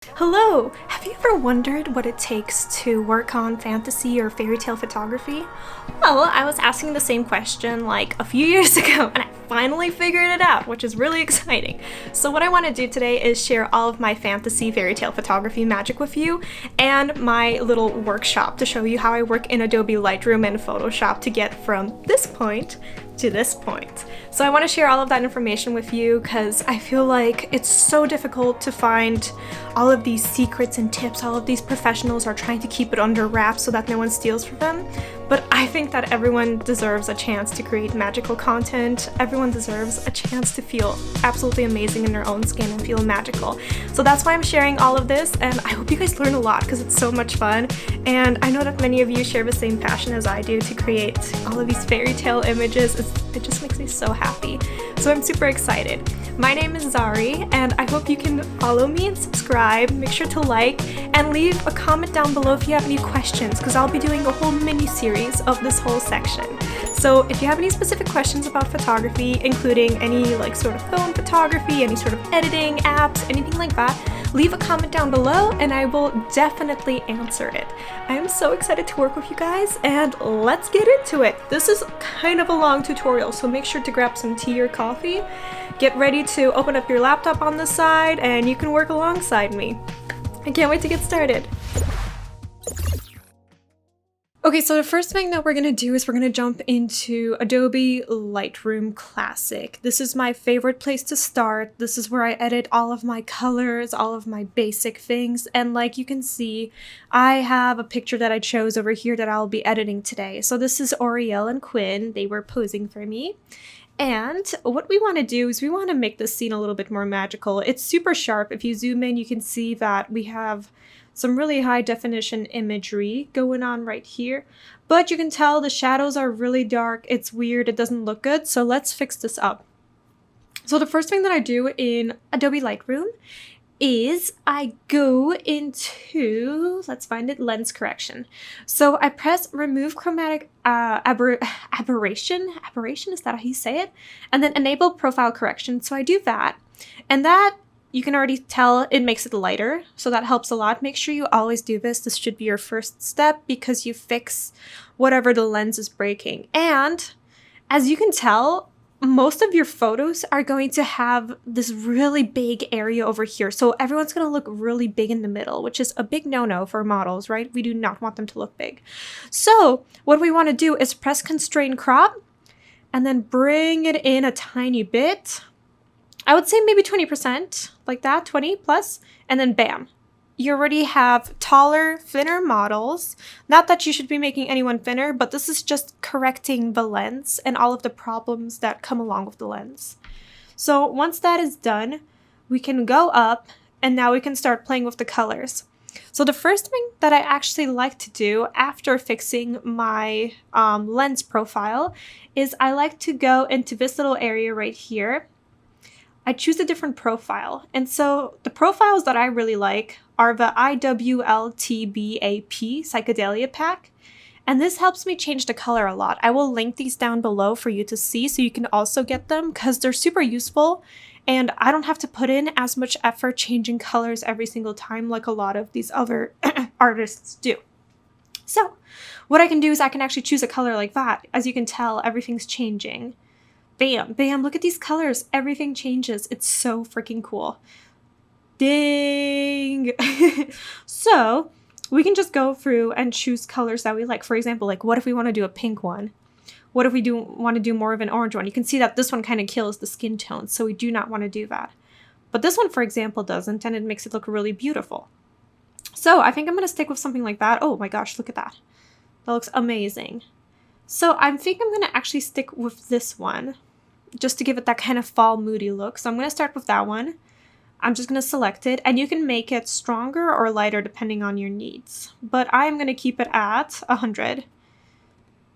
Hello! Have you ever wondered what it takes to work on fantasy or fairy tale photography? Well, I was asking the same question like a few years ago, and I finally figured it out, which is really exciting. So what I want to do today is share all of my fantasy fairy tale photography magic with you, and my little workshop to show you how I work in Adobe Lightroom and Photoshop to get from this point to this point. So I want to share all of that information with you because I feel like it's so difficult to find all of these secrets and tips. All of these professionals are trying to keep it under wraps so that no one steals from them. But I think that everyone deserves a chance to create magical content. Everyone deserves a chance to feel absolutely amazing in their own skin and feel magical. So that's why I'm sharing all of this, and I hope you guys learn a lot because it's so much fun. And I know that many of you share the same passion as I do to create all of these fairy tale images. It just makes me so happy. So I'm super excited. My name is Zari, and I hope you can follow me and subscribe. Make sure to like and leave a comment down below if you have any questions, because I'll be doing a whole mini series of this whole section. So if you have any specific questions about photography, including any sort of phone photography, any sort of editing apps, anything like that, leave a comment down below and I will definitely answer it. I am so excited to work with you guys, and let's get into it. This is kind of a long tutorial, so make sure to grab some tea or coffee. Get ready to open up your laptop on the side and you can work alongside me. I can't wait to get started. Okay, so the first thing that we're going to do is we're going to jump into Adobe Lightroom Classic. This is my favorite place to start. This is where I edit all of my colors, all of my basic things. And like you can see, I have a picture that I chose over here that I'll be editing today. So this is Oriel and Quinn. They were posing for me. And what we want to do is we want to make this scene a little bit more magical. It's super sharp. If you zoom in, you can see that we have some really high definition imagery going on right here. But you can tell the shadows are really dark. It's weird. It doesn't look good. So let's fix this up. So the first thing that I do in Adobe Lightroom is I go into, let's find it, lens correction. So I press remove chromatic aberration, is that how you say it? And then enable profile correction. So I do that, and that, you can already tell it makes it lighter. So that helps a lot. Make sure you always do this. This should be your first step because you fix whatever the lens is breaking. And as you can tell, most of your photos are going to have this really big area over here. So everyone's going to look really big in the middle, which is a big no-no for models, right? We do not want them to look big. So what we want to do is press constrain crop and then bring it in a tiny bit. I would say maybe 20%, like that, 20 plus, and then bam. You already have taller, thinner models. Not that you should be making anyone thinner, but this is just correcting the lens and all of the problems that come along with the lens. So once that is done, we can go up and now we can start playing with the colors. So the first thing that I actually like to do after fixing my lens profile is I like to go into this little area right here. I choose a different profile. And so the profiles that I really like are the IWLTBAP Psychedelia Pack. And this helps me change the color a lot. I will link these down below for you to see so you can also get them because they're super useful. And I don't have to put in as much effort changing colors every single time like a lot of these other artists do. So what I can do is I can actually choose a color like that. As you can tell, everything's changing. Bam, bam, look at these colors. Everything changes. It's so freaking cool. Ding! So we can just go through and choose colors that we like. For example, like what if we want to do a pink one? What if we want to do more of an orange one? You can see that this one kind of kills the skin tone, so we do not want to do that. But this one, for example, doesn't, and it makes it look really beautiful. So I think I'm going to stick with something like that. Oh my gosh, look at that. That looks amazing. So I think I'm going to actually stick with this one, just to give it that kind of fall moody look. So I'm going to start with that one. I'm just going to select it, and you can make it stronger or lighter depending on your needs. But I'm going to keep it at 100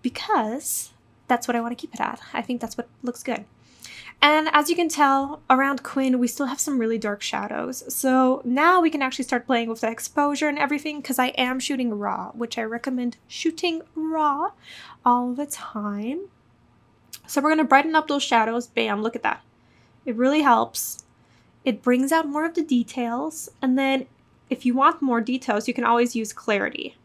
because that's what I want to keep it at. I think that's what looks good. And as you can tell, around Quinn, we still have some really dark shadows. So now we can actually start playing with the exposure and everything because I am shooting raw, which I recommend shooting raw all the time. So we're going to brighten up those shadows. Bam, look at that. It really helps. It brings out more of the details. And then if you want more details, you can always use clarity,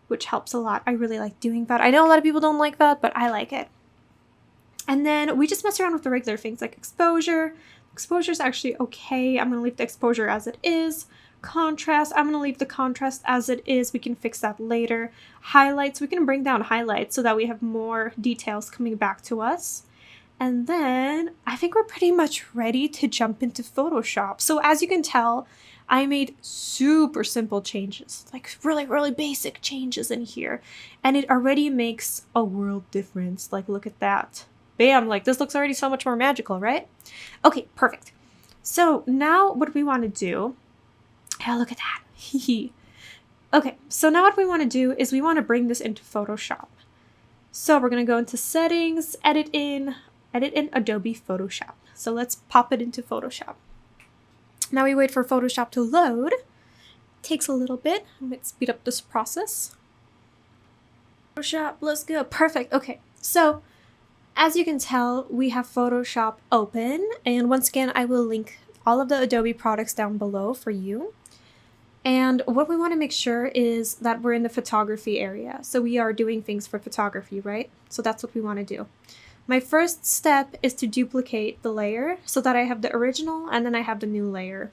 which helps a lot. I really like doing that. I know a lot of people don't like that, but I like it. And then we just mess around with the regular things like exposure. Exposure is actually okay. I'm going to leave the exposure as it is. Contrast, I'm going to leave the contrast as it is. We can fix that later. Highlights, we can bring down highlights so that we have more details coming back to us. And then I think we're pretty much ready to jump into Photoshop. So as you can tell, I made super simple changes, like really, really basic changes in here. And it already makes a world difference. Like, look at that. Bam, like this looks already so much more magical, right? Okay, perfect. So now what we want to do, yeah, look at that. Okay, so now what we want to do is we want to bring this into Photoshop. So we're going to go into settings, edit in Adobe Photoshop. So let's pop it into Photoshop. Now we wait for Photoshop to load. Takes a little bit. Let's speed up this process. Photoshop, let's go. Perfect. Okay, so as you can tell, we have Photoshop open. And once again, I will link all of the Adobe products down below for you. And what we want to make sure is that we're in the photography area. So we are doing things for photography, right? So that's what we want to do. My first step is to duplicate the layer so that I have the original and then I have the new layer.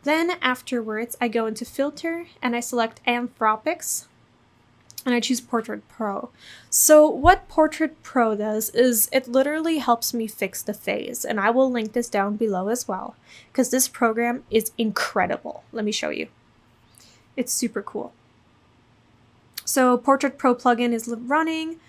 Then afterwards, I go into Filter and I select Anthropics and I choose Portrait Pro. So what Portrait Pro does is it literally helps me fix the phase, and I will link this down below as well because this program is incredible. Let me show you. It's super cool. So Portrait Pro plugin is running,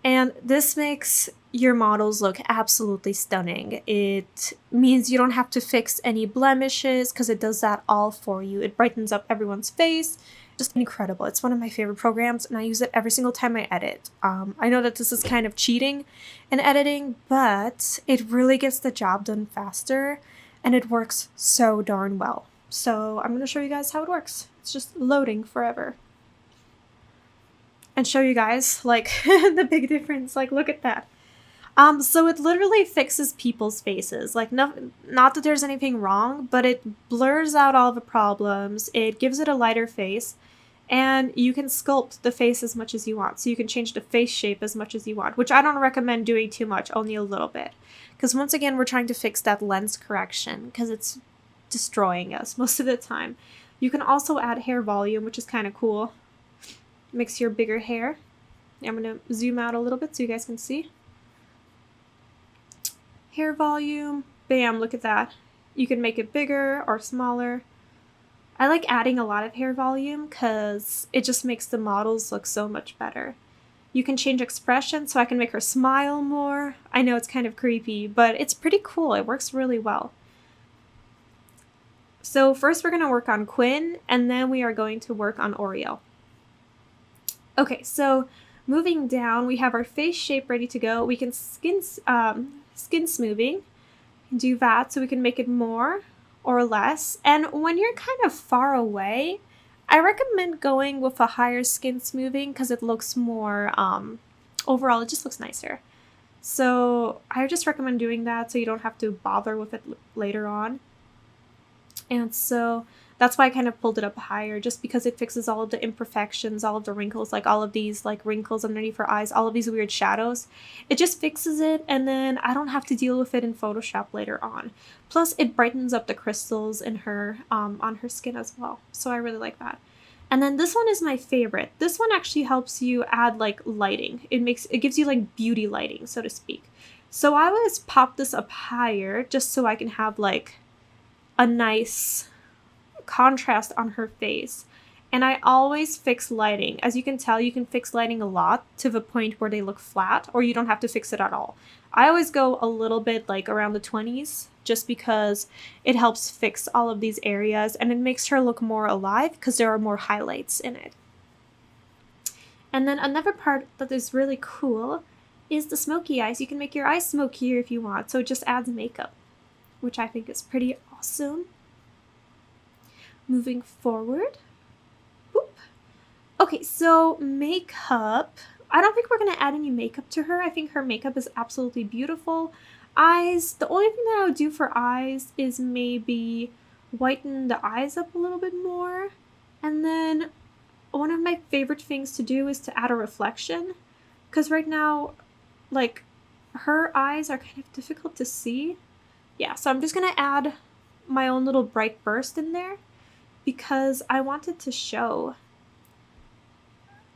and this makes your models look absolutely stunning. It means you don't have to fix any blemishes because it does that all for you. It brightens up everyone's face. Just incredible. It's one of my favorite programs, and I use it every single time I edit. I know that this is kind of cheating in editing, but it really gets the job done faster, and it works so darn well. So I'm going to show you guys how it works. It's just loading forever. And show you guys, like, the big difference. Like, look at that. So it literally fixes people's faces. Like, not that there's anything wrong, but it blurs out all the problems. It gives it a lighter face, and you can sculpt the face as much as you want. So you can change the face shape as much as you want, which I don't recommend doing too much, only a little bit. Because once again, we're trying to fix that lens correction because it's destroying us most of the time. You can also add hair volume, which is kind of cool. Makes your bigger hair. I'm going to zoom out a little bit so you guys can see. Hair volume, bam, look at that. You can make it bigger or smaller. I like adding a lot of hair volume because it just makes the models look so much better. You can change expression, so I can make her smile more. I know it's kind of creepy, but it's pretty cool. It works really well. So first we're going to work on Quinn, and then we are going to work on Oriel. Okay, so moving down, we have our face shape ready to go. We can skin smoothing, do that so we can make it more or less. And when you're kind of far away, I recommend going with a higher skin smoothing because it looks more, overall it just looks nicer. So I just recommend doing that so you don't have to bother with it later on. And so that's why I kind of pulled it up higher, just because it fixes all of the imperfections, all of the wrinkles, like all of these like wrinkles underneath her eyes, all of these weird shadows. It just fixes it, and then I don't have to deal with it in Photoshop later on. Plus, it brightens up the crystals in her on her skin as well. So I really like that. And then this one is my favorite. This one actually helps you add like lighting. It gives you like beauty lighting, so to speak. So I always pop this up higher just so I can have like a nice contrast on her face. And I always fix lighting. As you can tell, you can fix lighting a lot to the point where they look flat, or you don't have to fix it at all. I always go a little bit like around the 20s just because it helps fix all of these areas, and it makes her look more alive because there are more highlights in it. And then another part that is really cool is the smoky eyes. You can make your eyes smokier if you want, so it just adds makeup, which I think is pretty awesome. Moving forward. Boop. Okay, so makeup. I don't think we're going to add any makeup to her. I think her makeup is absolutely beautiful. Eyes. The only thing that I would do for eyes is maybe whiten the eyes up a little bit more. And then one of my favorite things to do is to add a reflection, because right now, like, her eyes are kind of difficult to see. Yeah, so I'm just gonna add my own little bright burst in there because I want it to show.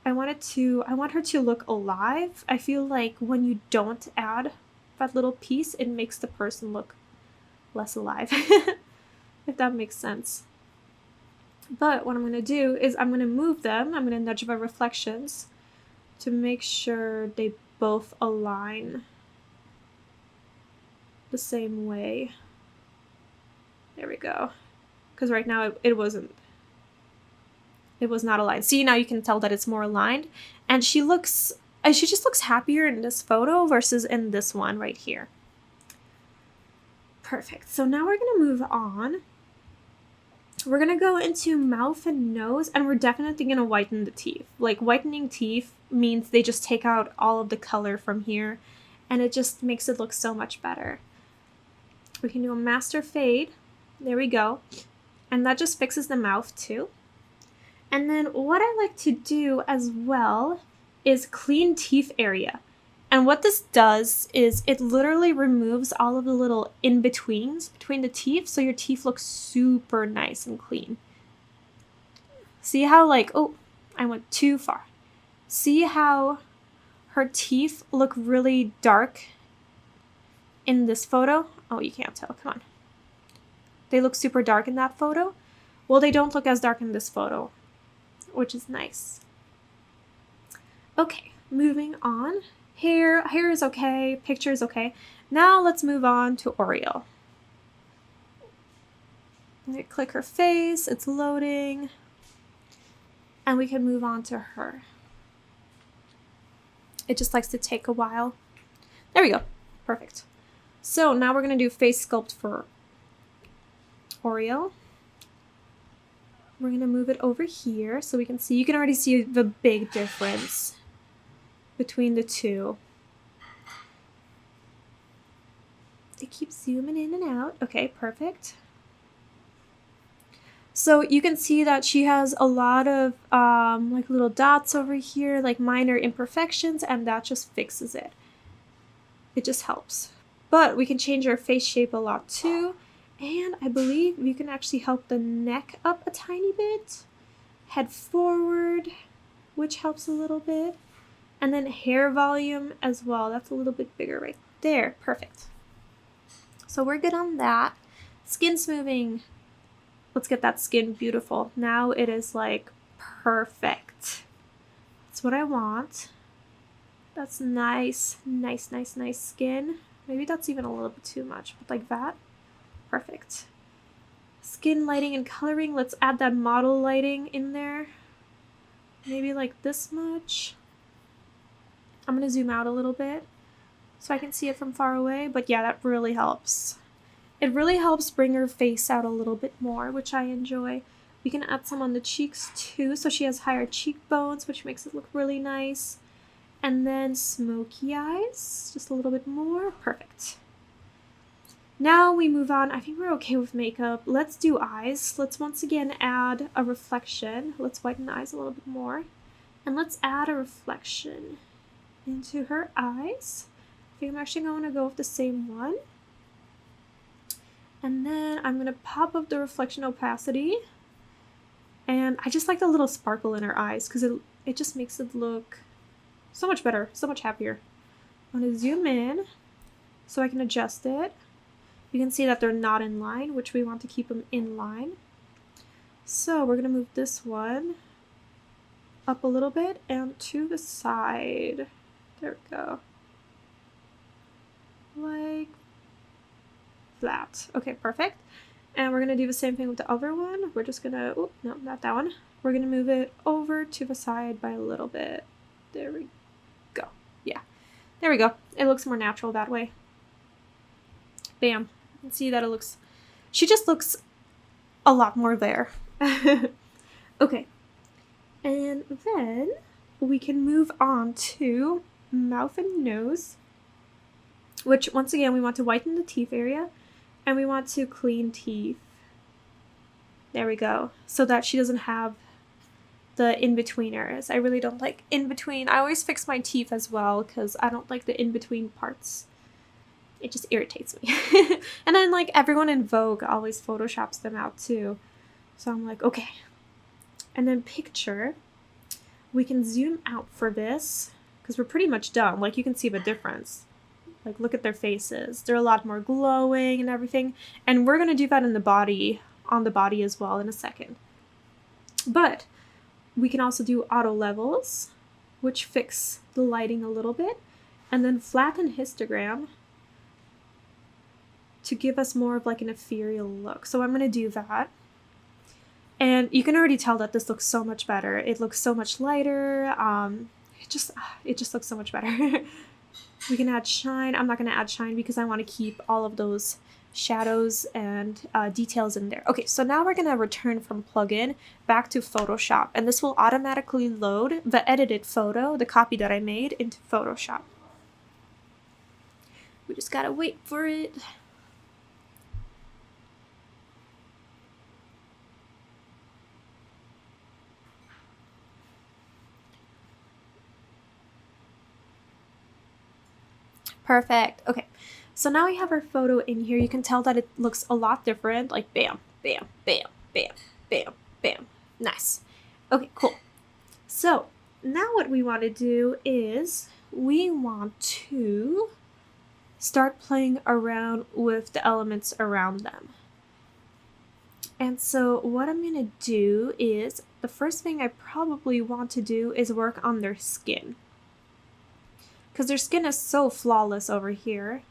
I want her to look alive. I feel like when you don't add that little piece, it makes the person look less alive, if that makes sense. But what I'm going to do is I'm going to move them. I'm going to nudge my reflections to make sure they both align the same way. There we go. Because right now it was not aligned. See, now you can tell that it's more aligned. And she just looks happier in this photo versus in this one right here. Perfect. So now we're going to move on. We're going to go into mouth and nose, and we're definitely going to whiten the teeth. Like, whitening teeth means they just take out all of the color from here, and it just makes it look so much better. We can do a master fade. There we go. And that just fixes the mouth too. And then what I like to do as well is clean teeth area. And what this does is it literally removes all of the little in-betweens between the teeth, so your teeth look super nice and clean. See how, like, oh, I went too far. See how her teeth look really dark in this photo? Oh, you can't tell, come on. They look super dark in that photo. Well, they don't look as dark in this photo, which is nice. Okay, moving on. Hair is okay, picture is okay. Now let's move on to Oriole. Click her face, it's loading. And we can move on to her. It just likes to take a while. There we go, perfect. So now we're gonna do face sculpt for Oriole. We're gonna move it over here so we can see, you can already see the big difference between the two. They keep zooming in and out. Okay, perfect. So you can see that she has a lot of like little dots over here, like minor imperfections, and that just fixes it. It just helps. But we can change her face shape a lot too. And I believe you can actually help the neck up a tiny bit. Head forward, which helps a little bit. And then hair volume as well. That's a little bit bigger right there. Perfect. So we're good on that. Skin smoothing. Let's get that skin beautiful. Now it is like perfect. That's what I want. That's nice, nice, nice, nice skin. Maybe that's even a little bit too much, but like that. Perfect. Skin lighting and coloring. Let's add that model lighting in there. Maybe like this much. I'm going to zoom out a little bit so I can see it from far away. But yeah, that really helps. It really helps bring her face out a little bit more, which I enjoy. We can add some on the cheeks too, so she has higher cheekbones, which makes it look really nice. And then smoky eyes, just a little bit more. Perfect. Now we move on. I think we're okay with makeup. Let's do eyes. Let's once again add a reflection. Let's whiten the eyes a little bit more. And let's add a reflection into her eyes. I think I'm actually going to go with the same one. And then I'm going to pop up the reflection opacity. And I just like the little sparkle in her eyes because it just makes it look so much better, so much happier. I'm going to zoom in so I can adjust it. You can see that they're not in line, which we want to keep them in line. So we're going to move this one up a little bit and to the side. There we go. Like that. Okay, perfect. And we're going to do the same thing with the other one. We're just going to, oh, no, not that one. We're going to move it over to the side by a little bit. There we go. Yeah, there we go. It looks more natural that way. Bam. You can see that it looks, she just looks a lot more there. Okay. And then we can move on to mouth and nose, which once again, we want to whiten the teeth area and we want to clean teeth. There we go. So that she doesn't have the in-betweeners. I really don't like in-between. I always fix my teeth as well because I don't like the in-between parts. It just irritates me. And then like everyone in Vogue always photoshops them out too. So I'm like, okay. And then picture, we can zoom out for this because we're pretty much done. Like you can see the difference. Like look at their faces. They're a lot more glowing and everything. And we're going to do that in the body, on the body as well in a second. But we can also do auto levels, which fix the lighting a little bit, and then flatten histogram to give us more of like an ethereal look. So I'm going to do that. And you can already tell that this looks so much better. It looks so much lighter. It just looks so much better. We can add shine. I'm not going to add shine because I want to keep all of those shadows and details in there. Okay, so now we're going to return from plugin back to Photoshop, and this will automatically load the edited photo, the copy that I made, into Photoshop. We just got to wait for it. Perfect. Okay, so now we have our photo in here. You can tell that it looks a lot different, like bam, bam, bam, bam, bam, bam. Nice. Okay, cool. So now what we want to do is we want to start playing around with the elements around them. And so what I'm going to do is, the first thing I probably want to do is work on their skin. Because their skin is so flawless over here,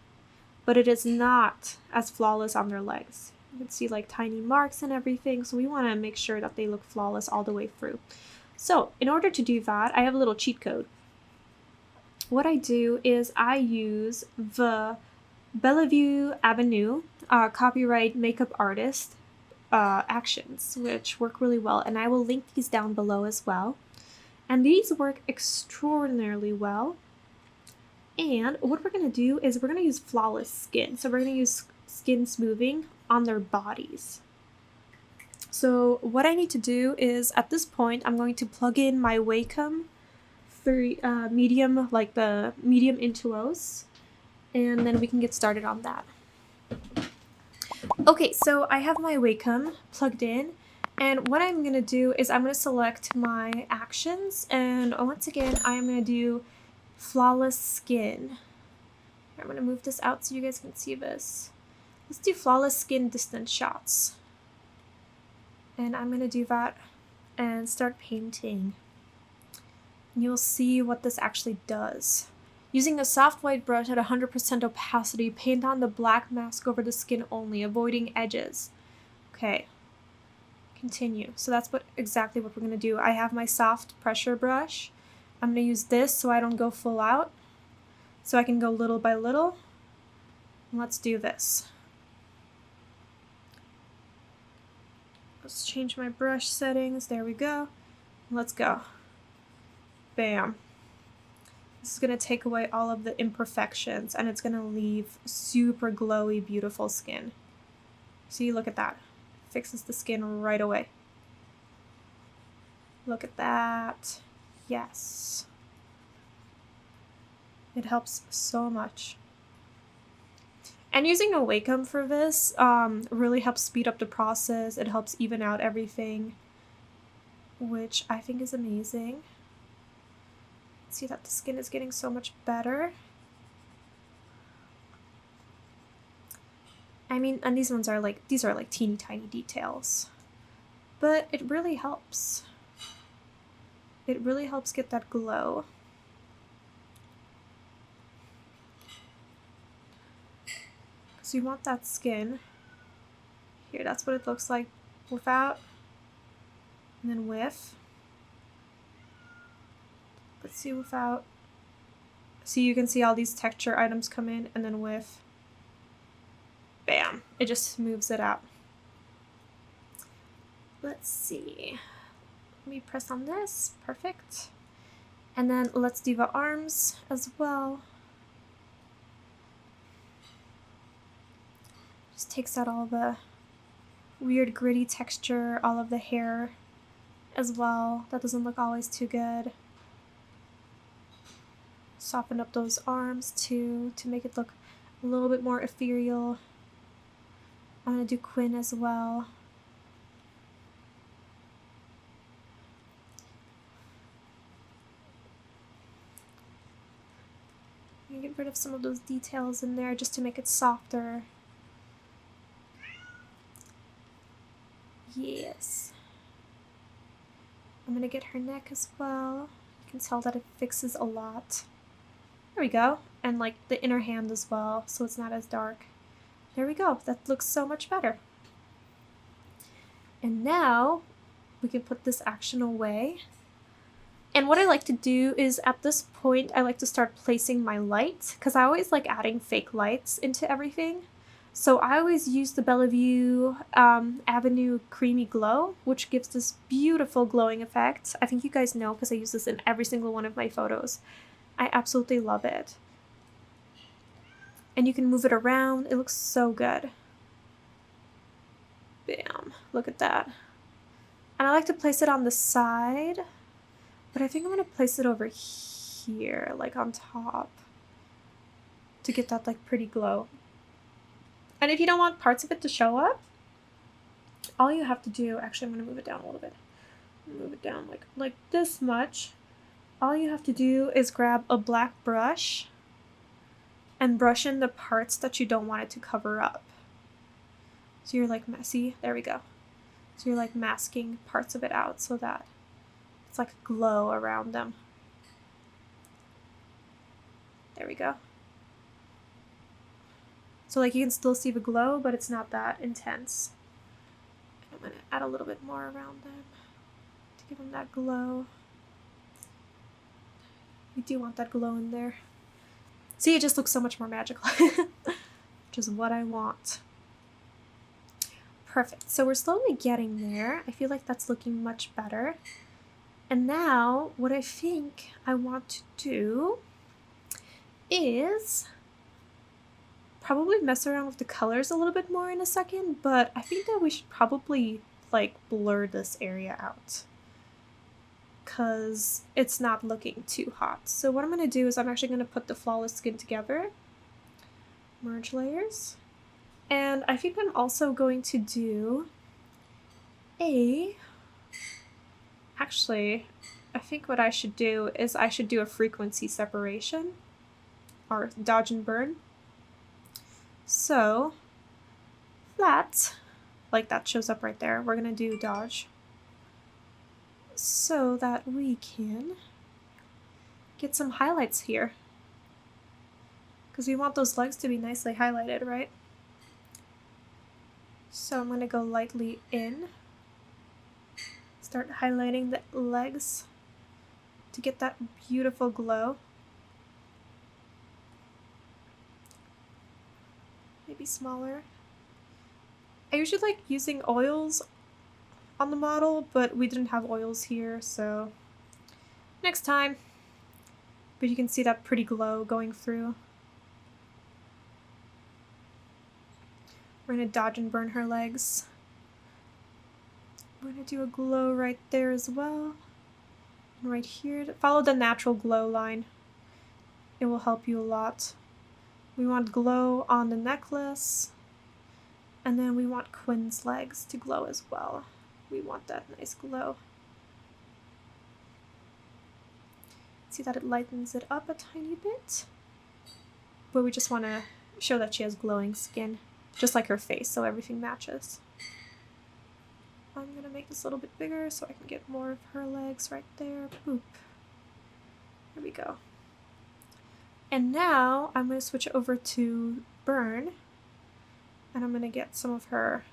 but it is not as flawless on their legs. You can see like tiny marks and everything, so we want to make sure that they look flawless all the way through. So in order to do that, I have a little cheat code. What I do is I use the Bellevue Avenue copyright makeup artist actions, which work really well, and I will link these down below as well. And these work extraordinarily well. And what we're going to do is we're going to use flawless skin. So we're going to use skin smoothing on their bodies. So what I need to do is, at this point, I'm going to plug in my Wacom for medium, like the medium Intuos, and then we can get started on that. Okay, so I have my Wacom plugged in, and what I'm going to do is I'm going to select my actions, and once again, I'm going to do flawless skin. Here, I'm going to move this out so you guys can see this. Let's do flawless skin distant shots. And I'm going to do that and start painting. And you'll see what this actually does. Using a soft white brush at 100% opacity, paint on the black mask over the skin only, avoiding edges. Okay, continue. So that's exactly what we're going to do. I have my soft pressure brush. I'm going to use this so I don't go full out, so I can go little by little. Let's do this. Let's change my brush settings. There we go. Let's go. Bam. This is going to take away all of the imperfections, and it's going to leave super glowy, beautiful skin. See, look at that. Fixes the skin right away. Look at that. Yes. It helps so much. And using a Wacom for this really helps speed up the process. It helps even out everything, which I think is amazing. See that the skin is getting so much better. I mean, and these are like teeny tiny details, but it really helps. It really helps get that glow. So you want that skin. Here, that's what it looks like without, and then with. Let's see without. See, you can see all these texture items come in, and then with. Bam, it just smooths it out. Let's see. Let me press on this. Perfect. And then let's do the arms as well. Just takes out all the weird gritty texture, all of the hair as well. That doesn't look always too good. Soften up those arms too to make it look a little bit more ethereal. I'm going to do Quinn as well. I'm going to get rid of some of those details in there just to make it softer. Yes. I'm going to get her neck as well. You can tell that it fixes a lot. There we go. And like the inner hand as well, so it's not as dark. There we go. That looks so much better. And now we can put this action away. And what I like to do is at this point, I like to start placing my light, because I always like adding fake lights into everything. So I always use the Bellevue Avenue Creamy Glow, which gives this beautiful glowing effect. I think you guys know because I use this in every single one of my photos. I absolutely love it. And you can move it around. It looks so good. Bam. Look at that. And I like to place it on the side, but I think I'm going to place it over here, like on top, to get that like pretty glow. And if you don't want parts of it to show up, all you have to do, actually I'm going to move it down a little bit. Move it down like this much. All you have to do is grab a black brush and brush in the parts that you don't want it to cover up. So you're like messy, there we go. So you're like masking parts of it out so that it's like glow around them. There we go. So like you can still see the glow, but it's not that intense. I'm gonna add a little bit more around them to give them that glow. We do want that glow in there. See, it just looks so much more magical, which is what I want. Perfect. So we're slowly getting there. I feel like that's looking much better. And now what I think I want to do is probably mess around with the colors a little bit more in a second, but I think that we should probably like blur this area out because it's not looking too hot. So what I'm going to do is I'm actually going to put the flawless skin together, merge layers, and I think I'm also going to do actually, I think what I should do is I should do a frequency separation or dodge and burn. So that, like that shows up right there, we're going to do dodge so that we can get some highlights here. Because we want those legs to be nicely highlighted, right? So I'm going to go lightly in. Start highlighting the legs to get that beautiful glow. Maybe smaller. I usually like using oils on the model, but we didn't have oils here, so next time. But you can see that pretty glow going through. We're going to dodge and burn her legs. We're going to do a glow right there as well. And right here, follow the natural glow line. It will help you a lot. We want glow on the necklace. And then we want Quinn's legs to glow as well. We want that nice glow. See that it lightens it up a tiny bit. But we just want to show that she has glowing skin, just like her face, so everything matches. I'm going to make this a little bit bigger so I can get more of her legs right there. Boop. There we go. And now I'm going to switch over to burn. And I'm going to get some of her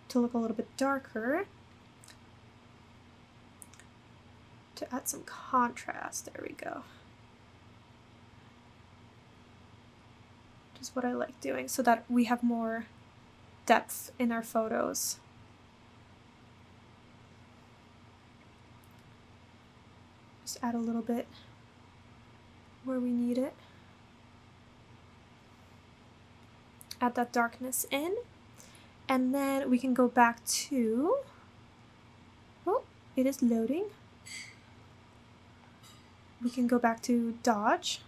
to look a little bit darker, to add some contrast. There we go. Which is what I like doing, so that we have more depth in our photos. Just add a little bit where we need it. add that darkness in. And then we can go back to, oh, it is loading. We can go back to dodge,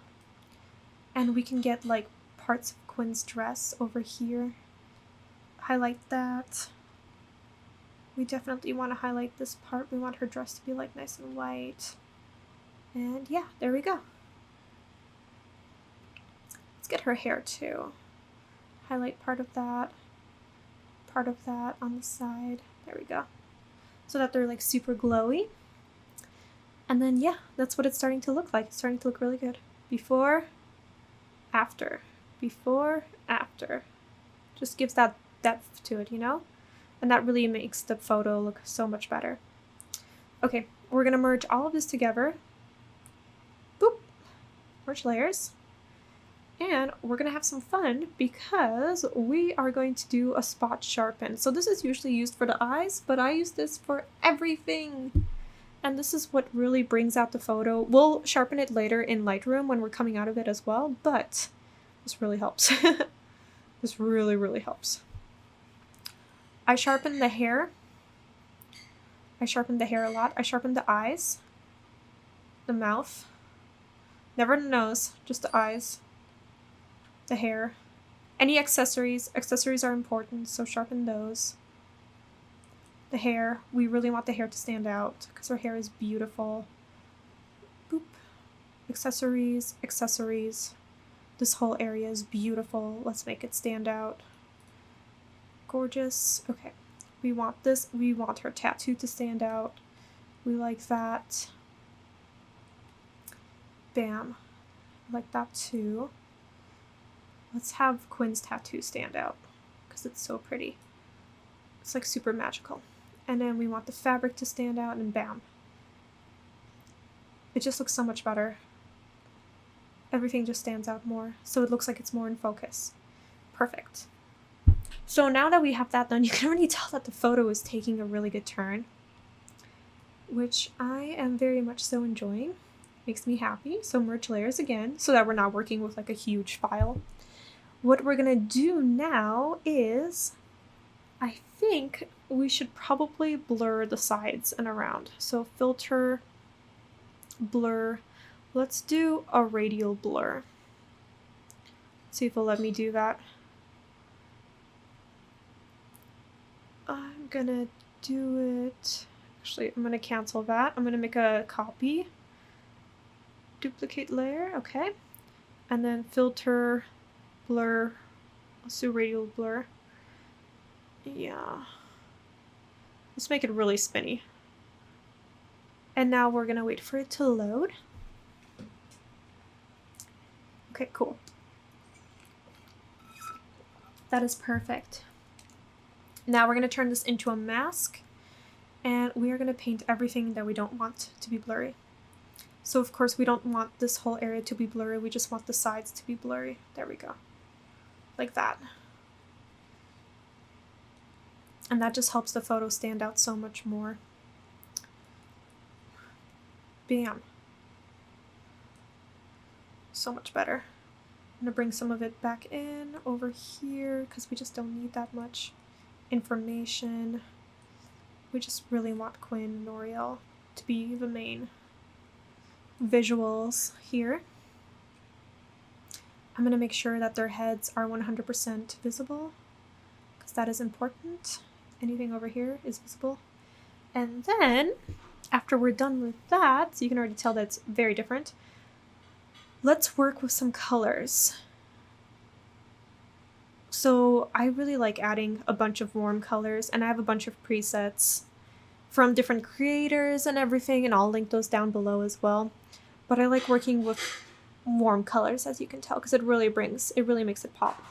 and we can get like parts of Quinn's dress over here. Highlight that. We definitely want to highlight this part. We want her dress to be like nice and white. And yeah, there we go. Let's get her hair too. Highlight part of that on the side. There we go. So that they're like super glowy. And then yeah, that's what it's starting to look like. It's starting to look really good. Before, after. Before, after. Just gives that depth to it, you know? And that really makes the photo look so much better. Okay, we're gonna merge all of this together. Boop. Merge layers. And we're gonna have some fun because we are going to do a spot sharpen. So this is usually used for the eyes, but I use this for everything. And this is what really brings out the photo. We'll sharpen it later in Lightroom when we're coming out of it as well, but this really helps. This really, really helps. I sharpen the hair. I sharpen the hair a lot. I sharpen the eyes, the mouth, never the nose, just the eyes, the hair. Any accessories. Accessories are important, so sharpen those. The hair. We really want the hair to stand out because her hair is beautiful. Boop. Accessories, accessories. This whole area is beautiful. Let's make it stand out. Gorgeous. Okay. We want this. We want her tattoo to stand out. We like that. Bam. Like that too. Let's have Quinn's tattoo stand out because it's so pretty. It's like super magical. And then we want the fabric to stand out, and bam. It just looks so much better. Everything just stands out more, so it looks like it's more in focus. Perfect. So now that we have that done, you can already tell that the photo is taking a really good turn, which I am very much so enjoying. Makes me happy. So merge layers again, so that we're not working with like a huge file. What we're gonna do now is, I think we should probably blur the sides and around. So filter, blur. Let's do a radial blur. See if it'll let me do that. I'm gonna do it. Actually, I'm gonna cancel that. I'm gonna make a copy. Duplicate layer, okay. And then filter, blur. Let's do radial blur. Yeah. Let's make it really spinny. And now we're gonna wait for it to load. Okay, cool. That is perfect. Now we're gonna turn this into a mask, and we are gonna paint everything that we don't want to be blurry. So of course we don't want this whole area to be blurry, we just want the sides to be blurry. There we go. Like that. And that just helps the photo stand out so much more. Bam. So much better. I'm gonna bring some of it back in over here because we just don't need that much information. We just really want Quinn and L'Oreal to be the main visuals here. I'm gonna make sure that their heads are 100% visible because that is important. Anything over here is visible. And then, after we're done with that, so you can already tell that it's very different, let's work with some colors. So I really like adding a bunch of warm colors, and I have a bunch of presets from different creators and everything, and I'll link those down below as well. But I like working with warm colors, as you can tell, because it really makes it pop.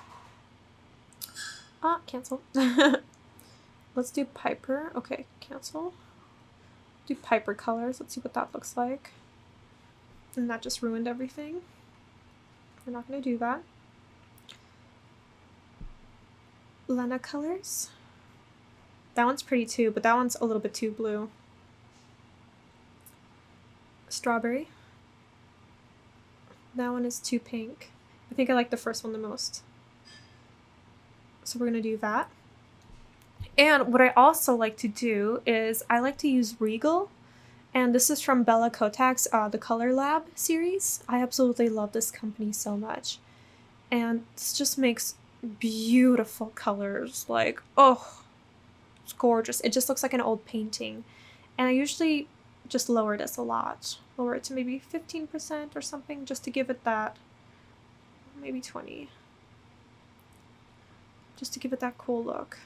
Ah, cancel. Let's do Piper. Okay, cancel. Do Piper colors. Let's see what that looks like. And that just ruined everything. We're not going to do that. Lena colors. That one's pretty too, but that one's a little bit too blue. Strawberry. That one is too pink. I think I like the first one the most. So we're gonna do that. And what I also like to do is I like to use Regal. And this is from Bella Kotak's The Color Lab series. I absolutely love this company so much. And this just makes beautiful colors. Like, oh, it's gorgeous. It just looks like an old painting. And I usually just lower this a lot. Lower it to maybe 15% or something, just to give it that, maybe 20. Just to give it that cool look.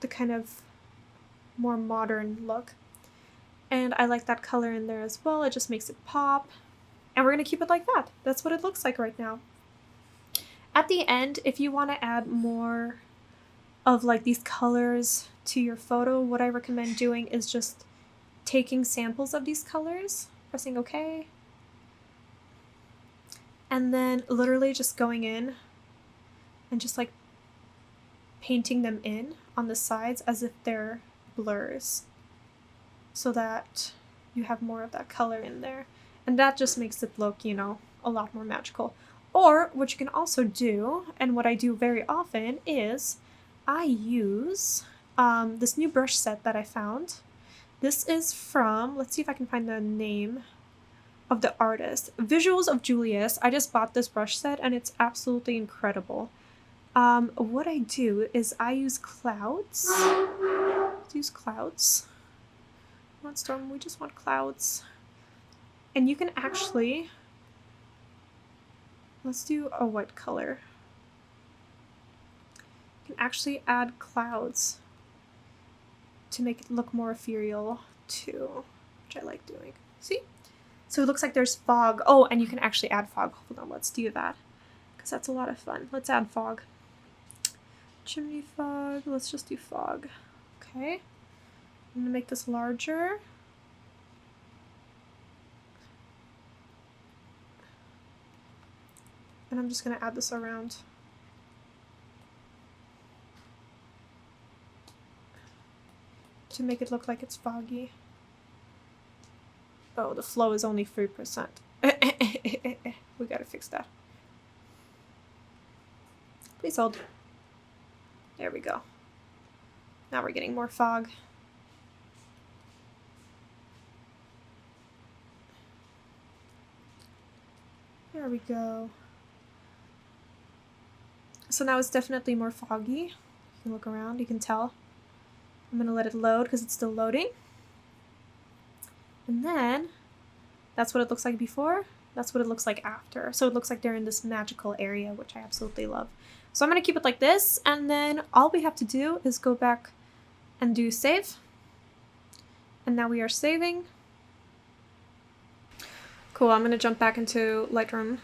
The kind of more modern look. And I like that color in there as well. It just makes it pop. And we're going to keep it like that. That's what it looks like right now. At the end, if you want to add more of like these colors to your photo, what I recommend doing is just taking samples of these colors, pressing OK, and then literally just going in and just like painting them in on the sides as if they're blurs, so that you have more of that color in there. And that just makes it look, you know, a lot more magical. Or what you can also do, and what I do very often, is I use this new brush set that I found. This is from, let's see if I can find the name of the artist. Visuals of Julius. I just bought this brush set and it's absolutely incredible. What I do is I use clouds. Let's use clouds. Not storm, we just want clouds. And you can actually, let's do a white color. You can actually add clouds to make it look more ethereal too, which I like doing. See? So it looks like there's fog. Oh, and you can actually add fog. Hold on, let's do that, because that's a lot of fun. Let's add fog. Chimney fog. Let's just do fog. Okay. I'm gonna make this larger. And I'm just gonna add this around. To make it look like it's foggy. Oh, the flow is only 3%. We gotta fix that. Please hold. There we go. Now we're getting more fog. There we go. So now it's definitely more foggy. You can look around, you can tell. I'm going to let it load because it's still loading. And then, that's what it looks like before. That's what it looks like after. So it looks like they're in this magical area, which I absolutely love. So I'm going to keep it like this. And then all we have to do is go back and do save. And now we are saving. Cool, I'm going to jump back into Lightroom.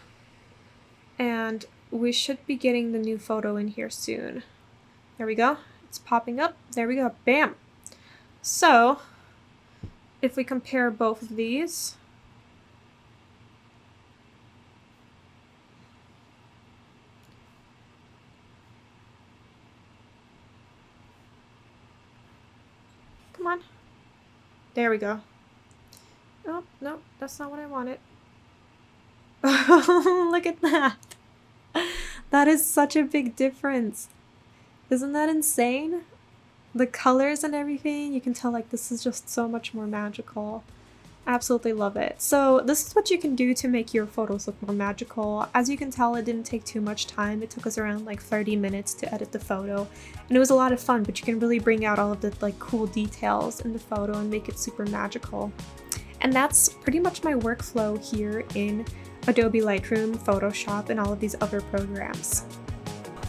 And we should be getting the new photo in here soon. There we go. It's popping up. There we go. Bam! So, if we compare both of these, come on. There we go. Oh, no, that's not what I wanted. Look at that. That is such a big difference. Isn't that insane? The colors and everything, you can tell like this is just so much more magical. Absolutely love it. So this is what you can do to make your photos look more magical. As you can tell, it didn't take too much time. It took us around like 30 minutes to edit the photo. And it was a lot of fun, but you can really bring out all of the like cool details in the photo and make it super magical. And that's pretty much my workflow here in Adobe Lightroom, Photoshop, and all of these other programs.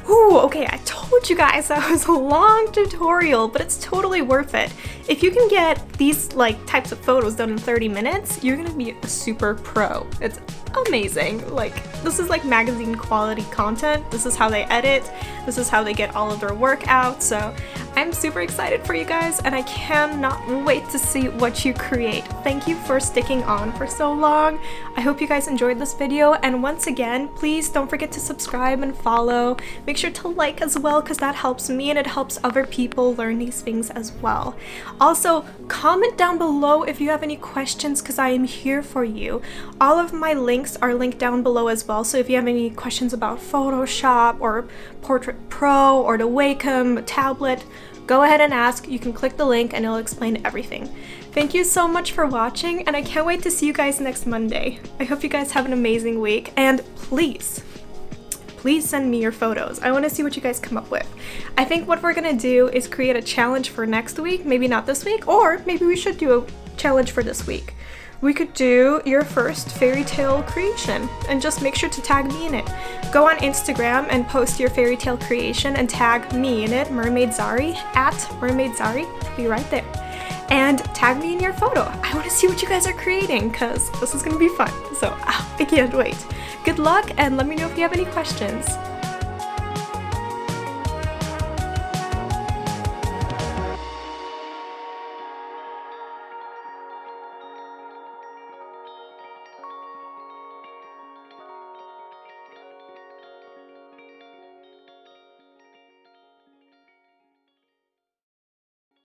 Ooh, okay, I told you guys that was a long tutorial, but it's totally worth it. If you can get these like types of photos done in 30 minutes, you're gonna be a super pro. It's amazing. Like, this is like magazine quality content. This is how they edit. This is how they get all of their work out. So I'm super excited for you guys, and I cannot wait to see what you create. Thank you for sticking on for so long. I hope you guys enjoyed this video, and once again, please don't forget to subscribe and follow. Make make sure to like as well, because that helps me and it helps other people learn these things as well. Also, comment down below if you have any questions, because I am here for you. All of my links are linked down below as well, so if you have any questions about Photoshop or Portrait Pro or the Wacom tablet, go ahead and ask. You can click the link and it'll explain everything. Thank you so much for watching, and I can't wait to see you guys next Monday. I hope you guys have an amazing week, and please send me your photos. I want to see what you guys come up with. I think what we're gonna do is create a challenge for next week, maybe not this week, or maybe we should do a challenge for this week. We could do your first fairy tale creation and just make sure to tag me in it. Go on Instagram and post your fairy tale creation and tag me in it, Mermaid Zari, @MermaidZari, be right there. And tag me in your photo. I want to see what you guys are creating, because this is going to be fun. So I can't wait. Good luck, and let me know if you have any questions.